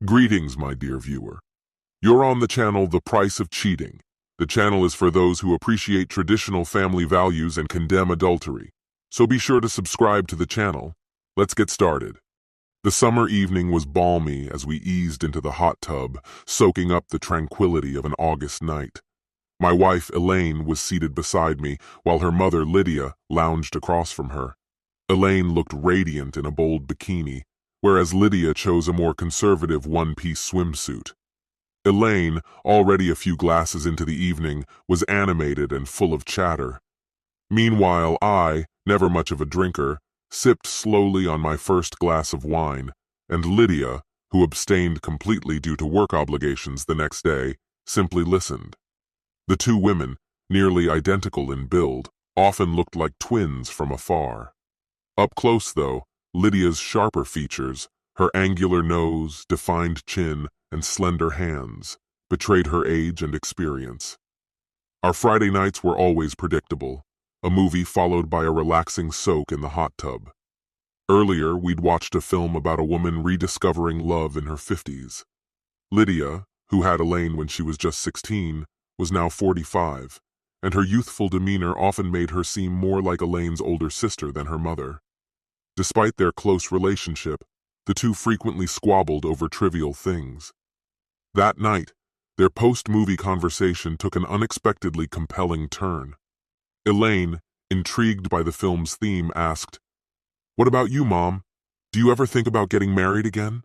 Greetings, my dear viewer. You're on the channel The Price of Cheating. The channel is for those who appreciate traditional family values and condemn adultery. So be sure to subscribe to the channel. Let's get started. The summer evening was balmy as we eased into the hot tub, soaking up the tranquility of an August night. My wife, Elaine, was seated beside me, while her mother, Lydia, lounged across from her. Elaine looked radiant in a bold bikini, whereas Lydia chose a more conservative one-piece swimsuit. Elaine, already a few glasses into the evening, was animated and full of chatter. Meanwhile, I, never much of a drinker, sipped slowly on my first glass of wine, and Lydia, who abstained completely due to work obligations the next day, simply listened. The two women, nearly identical in build, often looked like twins from afar. Up close, though, Lydia's sharper features, her angular nose, defined chin, and slender hands, betrayed her age and experience. Our Friday nights were always predictable, a movie followed by a relaxing soak in the hot tub. Earlier, we'd watched a film about a woman rediscovering love in her 50s. Lydia, who had Elaine when she was just 16, was now 45, and her youthful demeanor often made her seem more like Elaine's older sister than her mother. Despite their close relationship, the two frequently squabbled over trivial things. That night, their post-movie conversation took an unexpectedly compelling turn. Elaine, intrigued by the film's theme, asked, "What about you, Mom? Do you ever think about getting married again?"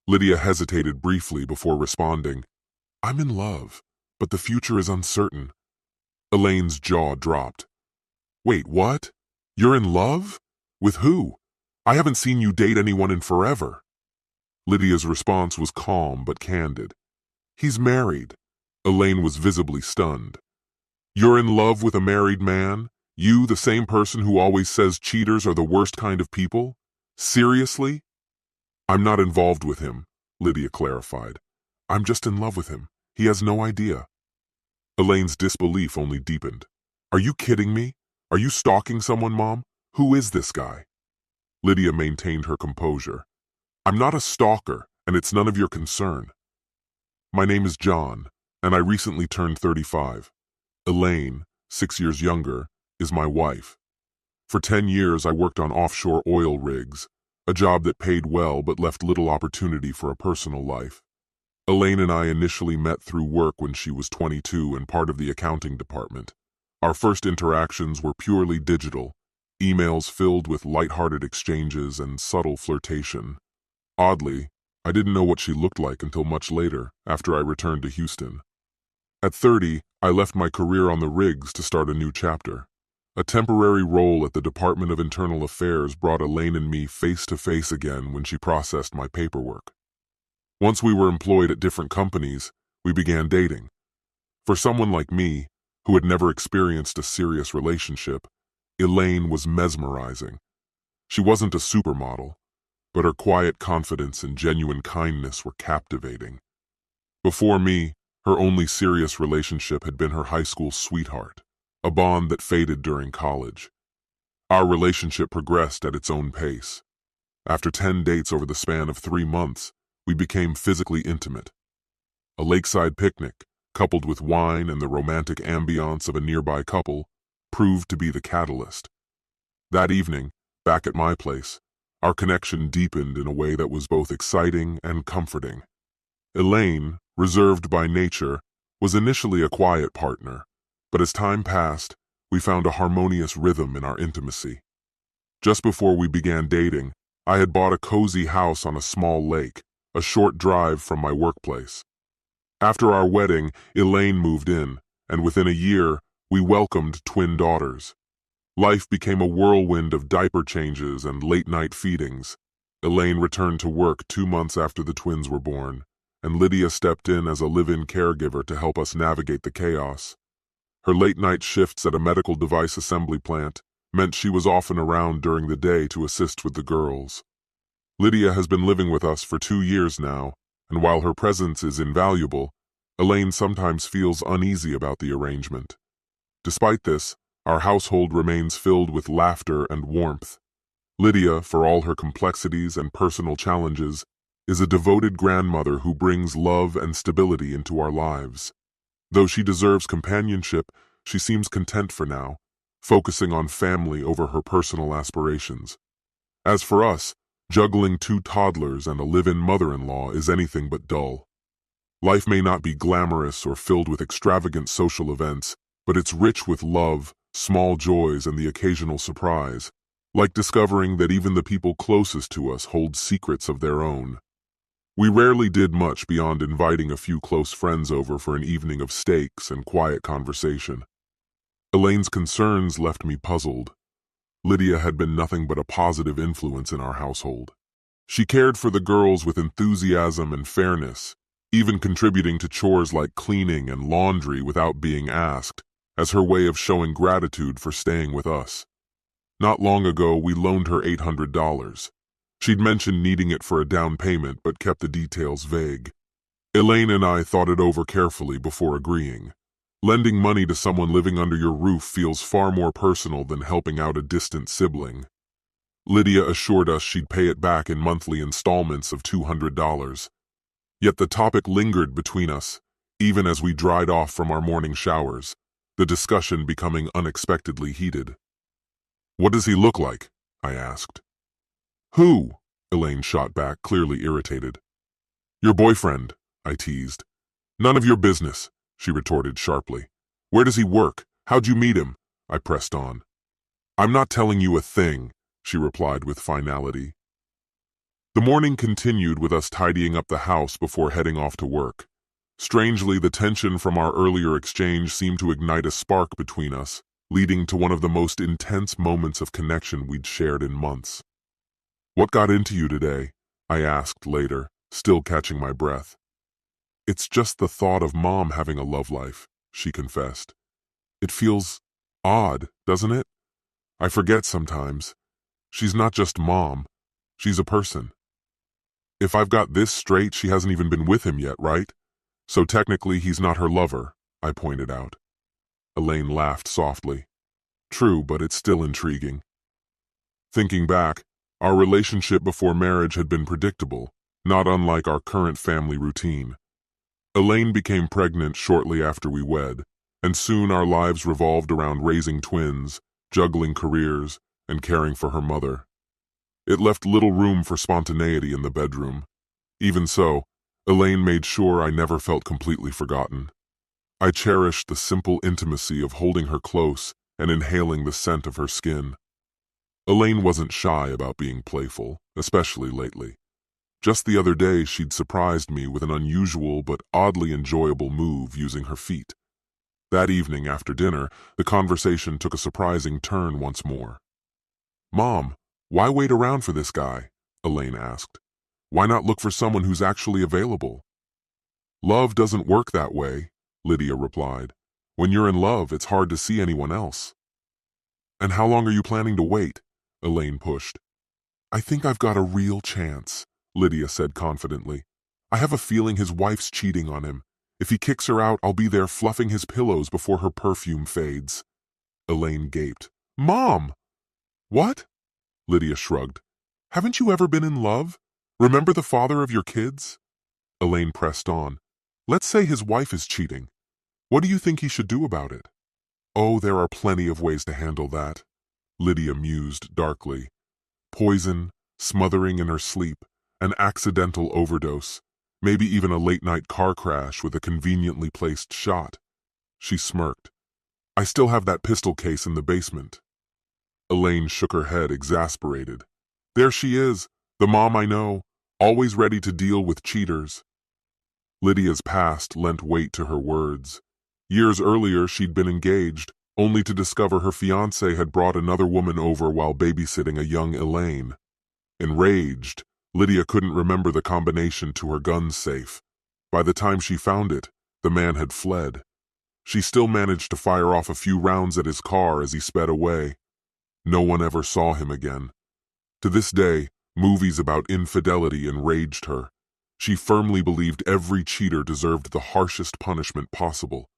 Lydia hesitated briefly before responding, "I'm in love, but the future is uncertain." Elaine's jaw dropped. "Wait, what? You're in love? With who? I haven't seen you date anyone in forever." Lydia's response was calm but candid. "He's married." Elaine was visibly stunned. "You're in love with a married man? You, the same person who always says cheaters are the worst kind of people? Seriously?" "I'm not involved with him," Lydia clarified. "I'm just in love with him. He has no idea." Elaine's disbelief only deepened. "Are you kidding me? Are you stalking someone, Mom? Who is this guy?" Lydia maintained her composure. "I'm not a stalker, and it's none of your concern. My name is John, and I recently turned 35. Elaine, 6 years younger, is my wife. For 10 years I worked on offshore oil rigs, a job that paid well but left little opportunity for a personal life. Elaine and I initially met through work when she was 22 and part of the accounting department. Our first interactions were purely digital, emails filled with light-hearted exchanges and subtle flirtation. Oddly, I didn't know what she looked like until much later, after I returned to Houston. At 30, I left my career on the rigs to start a new chapter. A temporary role at the Department of Internal Affairs brought Elaine and me face to face again when she processed my paperwork. Once we were employed at different companies, we began dating. For someone like me, who had never experienced a serious relationship, Elaine was mesmerizing. She wasn't a supermodel, but her quiet confidence and genuine kindness were captivating. Before me, her only serious relationship had been her high school sweetheart, a bond that faded during college. Our relationship progressed at its own pace. After 10 dates over the span of 3 months, we became physically intimate. A lakeside picnic, coupled with wine and the romantic ambiance of a nearby couple, proved to be the catalyst. That evening, back at my place, our connection deepened in a way that was both exciting and comforting. Elaine, reserved by nature, was initially a quiet partner, but as time passed, we found a harmonious rhythm in our intimacy. Just before we began dating, I had bought a cozy house on a small lake, a short drive from my workplace. After our wedding, Elaine moved in, and within a year, we welcomed twin daughters. Life became a whirlwind of diaper changes and late-night feedings. Elaine returned to work 2 months after the twins were born, and Lydia stepped in as a live-in caregiver to help us navigate the chaos. Her late-night shifts at a medical device assembly plant meant she was often around during the day to assist with the girls. Lydia has been living with us for 2 years now, and while her presence is invaluable, Elaine sometimes feels uneasy about the arrangement. Despite this, our household remains filled with laughter and warmth. Lydia, for all her complexities and personal challenges, is a devoted grandmother who brings love and stability into our lives. Though she deserves companionship, she seems content for now, focusing on family over her personal aspirations. As for us, juggling 2 toddlers and a live-in mother-in-law is anything but dull. Life may not be glamorous or filled with extravagant social events, but it's rich with love, small joys, and the occasional surprise, like discovering that even the people closest to us hold secrets of their own. We rarely did much beyond inviting a few close friends over for an evening of steaks and quiet conversation. Elaine's concerns left me puzzled. Lydia had been nothing but a positive influence in our household. She cared for the girls with enthusiasm and fairness, even contributing to chores like cleaning and laundry without being asked, as her way of showing gratitude for staying with us. Not long ago, we loaned her $800. She'd mentioned needing it for a down payment but kept the details vague. Elaine and I thought it over carefully before agreeing. Lending money to someone living under your roof feels far more personal than helping out a distant sibling. Lydia assured us she'd pay it back in monthly installments of $200. Yet the topic lingered between us, even as we dried off from our morning showers, the discussion becoming unexpectedly heated. "What does he look like?" I asked. "Who?" Elaine shot back, clearly irritated. "Your boyfriend," I teased. "None of your business," she retorted sharply. "Where does he work? How'd you meet him?" I pressed on. "I'm not telling you a thing," she replied with finality. The morning continued with us tidying up the house before heading off to work. Strangely, the tension from our earlier exchange seemed to ignite a spark between us, leading to one of the most intense moments of connection we'd shared in months. "What got into you today?" I asked later, still catching my breath. "It's just the thought of Mom having a love life," she confessed. "It feels odd, doesn't it? I forget sometimes. She's not just Mom, she's a person. If I've got this straight, she hasn't even been with him yet, right? So technically he's not her lover," I pointed out. Elaine laughed softly. "True, but it's still intriguing." Thinking back, our relationship before marriage had been predictable, not unlike our current family routine. Elaine became pregnant shortly after we wed, and soon our lives revolved around raising twins, juggling careers, and caring for her mother. It left little room for spontaneity in the bedroom. Even so, Elaine made sure I never felt completely forgotten. I cherished the simple intimacy of holding her close and inhaling the scent of her skin. Elaine wasn't shy about being playful, especially lately. Just the other day, she'd surprised me with an unusual but oddly enjoyable move using her feet. That evening after dinner, the conversation took a surprising turn once more. "Mom, why wait around for this guy?" Elaine asked. "Why not look for someone who's actually available?" "Love doesn't work that way," Lydia replied. "When you're in love, it's hard to see anyone else." "And how long are you planning to wait?" Elaine pushed. "I think I've got a real chance," Lydia said confidently. "I have a feeling his wife's cheating on him. If he kicks her out, I'll be there fluffing his pillows before her perfume fades." Elaine gaped. "Mom!" "What?" Lydia shrugged. "Haven't you ever been in love? Remember the father of your kids?" Elaine pressed on. "Let's say his wife is cheating. What do you think he should do about it?" "Oh, there are plenty of ways to handle that," Lydia mused darkly. "Poison, smothering in her sleep, an accidental overdose, maybe even a late-night car crash with a conveniently placed shot." She smirked. "I still have that pistol case in the basement." Elaine shook her head, exasperated. "There she is, the mom I know, always ready to deal with cheaters." Lydia's past lent weight to her words. Years earlier, she'd been engaged, only to discover her fiancé had brought another woman over while babysitting a young Elaine. Enraged, Lydia couldn't remember the combination to her gun safe. By the time she found it, the man had fled. She still managed to fire off a few rounds at his car as he sped away. No one ever saw him again. To this day, movies about infidelity enraged her. She firmly believed every cheater deserved the harshest punishment possible.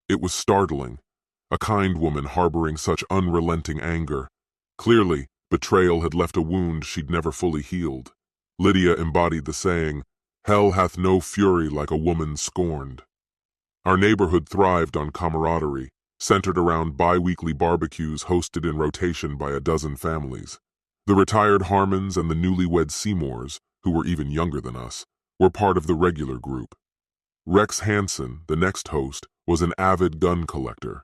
It was startling, a kind woman harboring such unrelenting anger. Clearly, betrayal had left a wound she'd never fully healed. Lydia embodied the saying, "Hell hath no fury like a woman scorned." Our neighborhood thrived on camaraderie, centered around bi-weekly barbecues hosted in rotation by a dozen families. The retired Harmons and the newlywed Seymours, who were even younger than us, were part of the regular group. Rex Hansen, the next host, was an avid gun collector.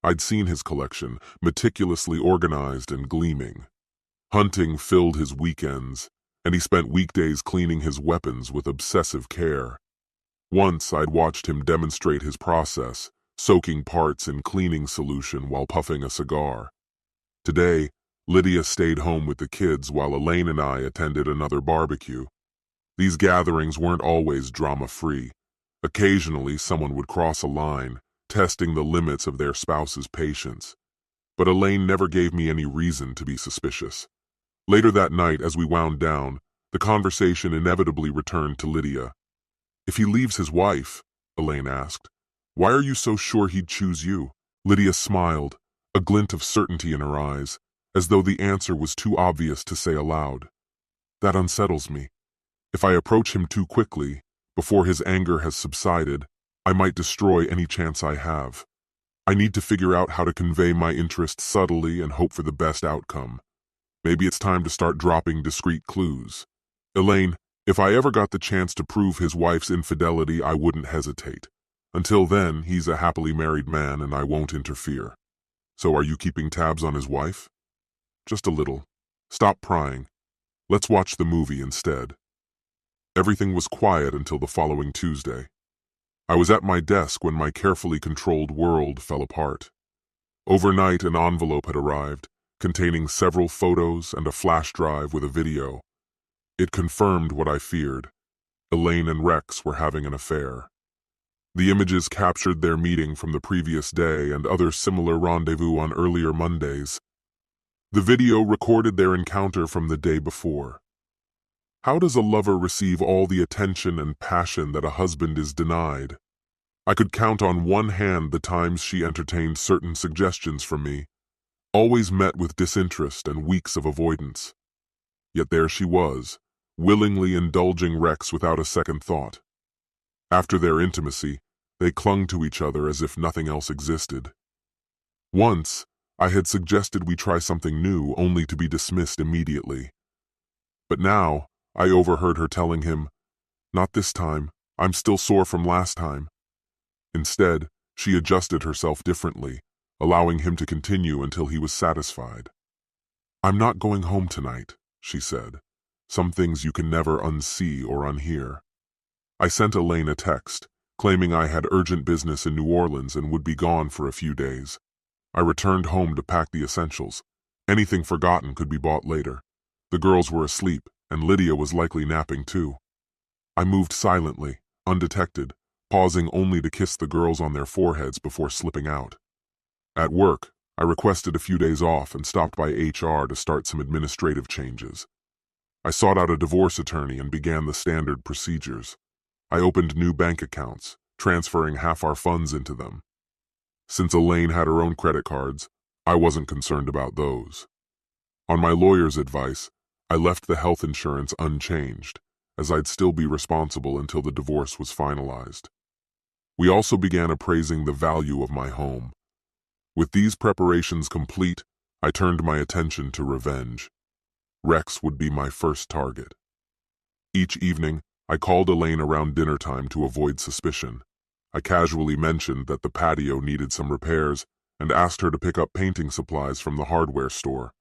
I'd seen his collection, meticulously organized and gleaming. Hunting filled his weekends, and he spent weekdays cleaning his weapons with obsessive care. Once I'd watched him demonstrate his process, soaking parts in cleaning solution while puffing a cigar. Today, Lydia stayed home with the kids while Elaine and I attended another barbecue. These gatherings weren't always drama-free. Occasionally, someone would cross a line, testing the limits of their spouse's patience. But Elaine never gave me any reason to be suspicious. Later that night, as we wound down, the conversation inevitably returned to Lydia. "If he leaves his wife," Elaine asked, "why are you so sure he'd choose you?" Lydia smiled, a glint of certainty in her eyes, as though the answer was too obvious to say aloud. "That unsettles me. If I approach him too quickly, before his anger has subsided, I might destroy any chance I have. I need to figure out how to convey my interest subtly and hope for the best outcome. Maybe it's time to start dropping discreet clues. Elaine, if I ever got the chance to prove his wife's infidelity, I wouldn't hesitate. Until then, he's a happily married man and I won't interfere. So are you keeping tabs on his wife?" "Just a little. Stop prying. Let's watch the movie instead." Everything was quiet until the following Tuesday. I was at my desk when my carefully controlled world fell apart. Overnight, an envelope had arrived, containing several photos and a flash drive with a video. It confirmed what I feared. Elaine and Rex were having an affair. The images captured their meeting from the previous day and other similar rendezvous on earlier Mondays. The video recorded their encounter from the day before. How does a lover receive all the attention and passion that a husband is denied? I could count on one hand the times she entertained certain suggestions from me, always met with disinterest and weeks of avoidance. Yet there she was, willingly indulging Rex without a second thought. After their intimacy, they clung to each other as if nothing else existed. Once, I had suggested we try something new, only to be dismissed immediately. But now, I overheard her telling him, "Not this time, I'm still sore from last time." Instead, she adjusted herself differently, allowing him to continue until he was satisfied. "I'm not going home tonight," she said. "Some things you can never unsee or unhear." I sent Elaine a text, claiming I had urgent business in New Orleans and would be gone for a few days. I returned home to pack the essentials. Anything forgotten could be bought later. The girls were asleep, and Lydia was likely napping too. I moved silently, undetected, pausing only to kiss the girls on their foreheads before slipping out. At work, I requested a few days off and stopped by HR to start some administrative changes. I sought out a divorce attorney and began the standard procedures. I opened new bank accounts, transferring half our funds into them. Since Elaine had her own credit cards, I wasn't concerned about those. On my lawyer's advice, I left the health insurance unchanged, as I'd still be responsible until the divorce was finalized. We also began appraising the value of my home. With these preparations complete, I turned my attention to revenge. Rex would be my first target. Each evening, I called Elaine around dinner time to avoid suspicion. I casually mentioned that the patio needed some repairs and asked her to pick up painting supplies from the hardware store.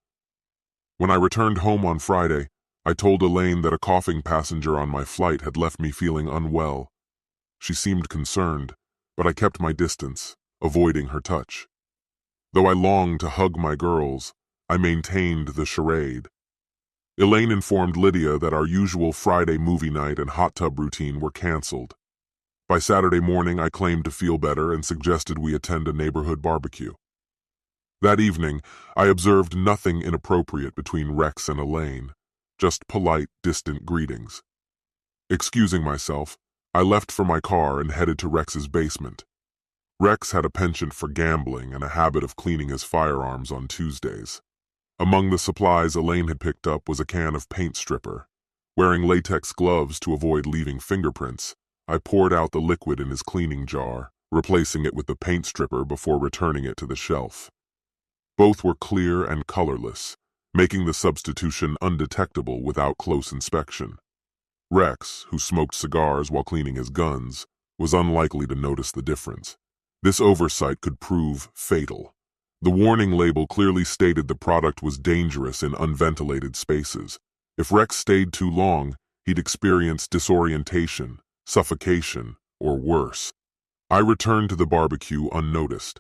When I returned home on Friday, I told Elaine that a coughing passenger on my flight had left me feeling unwell. She seemed concerned, but I kept my distance, avoiding her touch. Though I longed to hug my girls, I maintained the charade. Elaine informed Lydia that our usual Friday movie night and hot tub routine were canceled. By Saturday morning, I claimed to feel better and suggested we attend a neighborhood barbecue. That evening, I observed nothing inappropriate between Rex and Elaine, just polite, distant greetings. Excusing myself, I left for my car and headed to Rex's basement. Rex had a penchant for gambling and a habit of cleaning his firearms on Tuesdays. Among the supplies Elaine had picked up was a can of paint stripper. Wearing latex gloves to avoid leaving fingerprints, I poured out the liquid in his cleaning jar, replacing it with the paint stripper before returning it to the shelf. Both were clear and colorless, making the substitution undetectable without close inspection. Rex, who smoked cigars while cleaning his guns, was unlikely to notice the difference. This oversight could prove fatal. The warning label clearly stated the product was dangerous in unventilated spaces. If Rex stayed too long, he'd experience disorientation, suffocation, or worse. I returned to the barbecue unnoticed.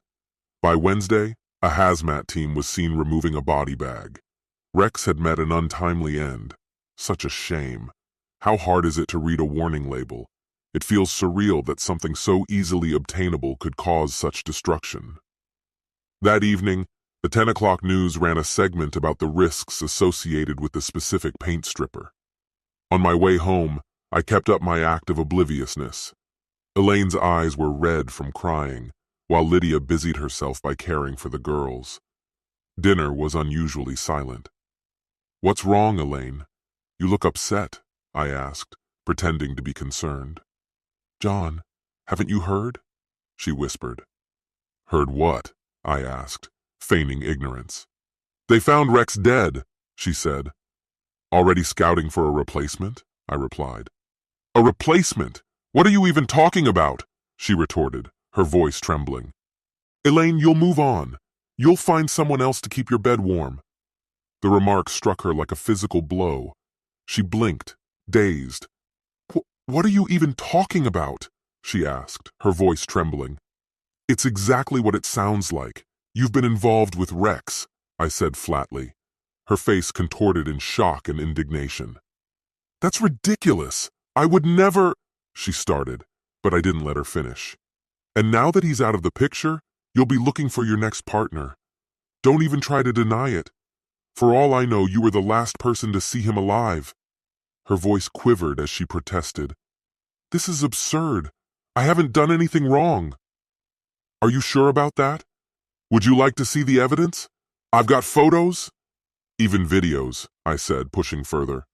By Wednesday, a hazmat team was seen removing a body bag. Rex had met an untimely end. Such a shame. How hard is it to read a warning label? It feels surreal that something so easily obtainable could cause such destruction. That evening, the 10 o'clock news ran a segment about the risks associated with the specific paint stripper. On my way home, I kept up my act of obliviousness. Elaine's eyes were red from crying, while Lydia busied herself by caring for the girls. Dinner was unusually silent. "What's wrong, Elaine? You look upset," I asked, pretending to be concerned. "John, haven't you heard?" she whispered. "Heard what?" I asked, feigning ignorance. "They found Rex dead," she said. "Already scouting for a replacement?" I replied. "A replacement? What are you even talking about?" she retorted, her voice trembling. "Elaine, you'll move on. You'll find someone else to keep your bed warm." The remark struck her like a physical blow. She blinked, dazed. What are you even talking about?" she asked, her voice trembling. "It's exactly what it sounds like. You've been involved with Rex," I said flatly. Her face contorted in shock and indignation. "That's ridiculous. I would never—" she started, but I didn't let her finish. "And now that he's out of the picture, you'll be looking for your next partner. Don't even try to deny it. For all I know, you were the last person to see him alive." Her voice quivered as she protested. "This is absurd. I haven't done anything wrong." "Are you sure about that? Would you like to see the evidence? I've got photos." "Even videos," I said, pushing further.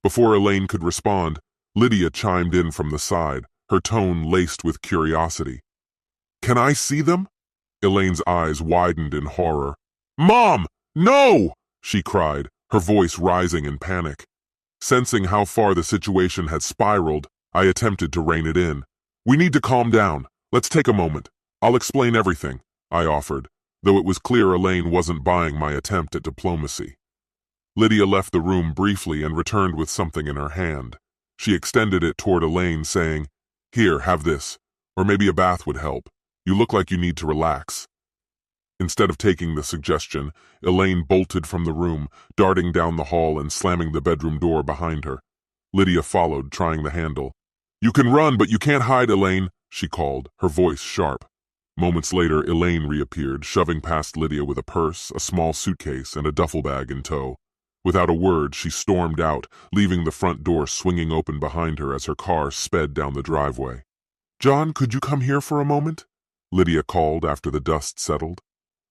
Before Elaine could respond, Lydia chimed in from the side, her tone laced with curiosity. "Can I see them?" Elaine's eyes widened in horror. "Mom, no!" she cried, her voice rising in panic. Sensing how far the situation had spiraled, I attempted to rein it in. "We need to calm down. Let's take a moment. I'll explain everything," I offered, though it was clear Elaine wasn't buying my attempt at diplomacy. Lydia left the room briefly and returned with something in her hand. She extended it toward Elaine, saying, "Here, have this. Or maybe a bath would help. You look like you need to relax." Instead of taking the suggestion, Elaine bolted from the room, darting down the hall and slamming the bedroom door behind her. Lydia followed, trying the handle. "You can run, but you can't hide, Elaine," she called, her voice sharp. Moments later, Elaine reappeared, shoving past Lydia with a purse, a small suitcase, and a duffel bag in tow. Without a word, she stormed out, leaving the front door swinging open behind her as her car sped down the driveway. "John, could you come here for a moment?" Lydia called after the dust settled.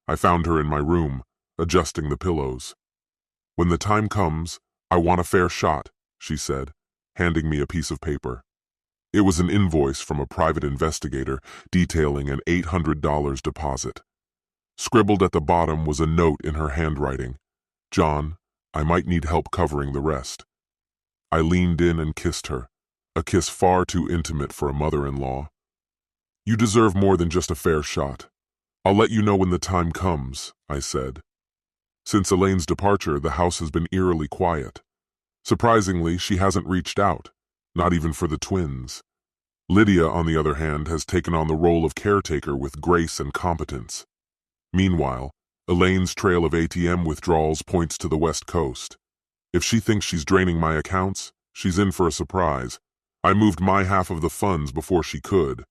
I found her in my room, adjusting the pillows. "When the time comes, I want a fair shot," she said, handing me a piece of paper. It was an invoice from a private investigator detailing an $800 deposit. Scribbled at the bottom was a note in her handwriting. "John, I might need help covering the rest." I leaned in and kissed her, a kiss far too intimate for a mother-in-law. "You deserve more than just a fair shot. I'll let you know when the time comes," I said. Since Elaine's departure, the house has been eerily quiet. Surprisingly, she hasn't reached out, not even for the twins. Lydia, on the other hand, has taken on the role of caretaker with grace and competence. Meanwhile, Elaine's trail of ATM withdrawals points to the West Coast. If she thinks she's draining my accounts, she's in for a surprise. I moved my half of the funds before she could.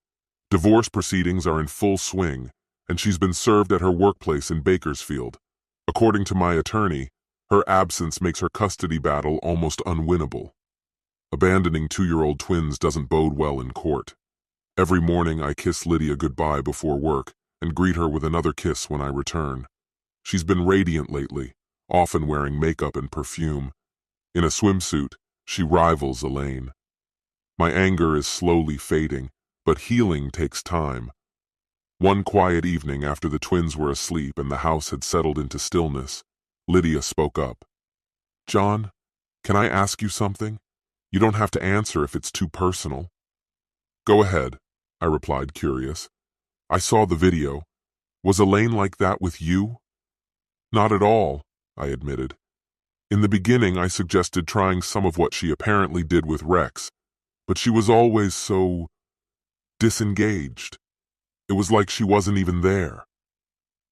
Divorce proceedings are in full swing, and she's been served at her workplace in Bakersfield. According to my attorney, her absence makes her custody battle almost unwinnable. Abandoning 2-year-old twins doesn't bode well in court. Every morning I kiss Lydia goodbye before work and greet her with another kiss when I return. She's been radiant lately, often wearing makeup and perfume. In a swimsuit, She rivals Elaine. My anger is slowly fading, but healing takes time. One quiet evening after the twins were asleep and the house had settled into stillness, Lydia spoke up. "John, can I ask you something? You don't have to answer if it's too personal." "Go ahead," I replied, curious. "I saw the video. Was Elaine like that with you?" "Not at all," I admitted. "In the beginning, I suggested trying some of what she apparently did with Rex, but she was always so disengaged. It was like she wasn't even there."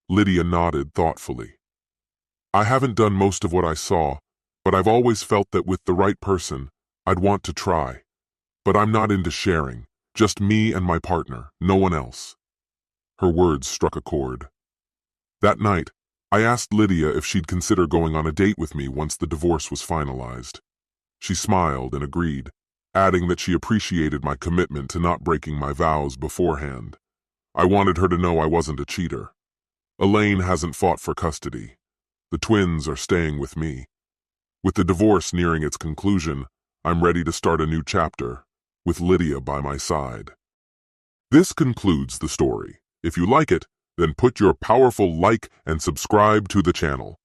Lydia nodded thoughtfully. "I haven't done most of what I saw, but I've always felt that with the right person, I'd want to try. But I'm not into sharing, just me and my partner, no one else." Her words struck a chord. That night, I asked Lydia if she'd consider going on a date with me once the divorce was finalized. She smiled and agreed, adding that she appreciated my commitment to not breaking my vows beforehand. I wanted her to know I wasn't a cheater. Elaine hasn't fought for custody. The twins are staying with me. With the divorce nearing its conclusion, I'm ready to start a new chapter, with Lydia by my side. This concludes the story. If you like it, then put your powerful like and subscribe to the channel.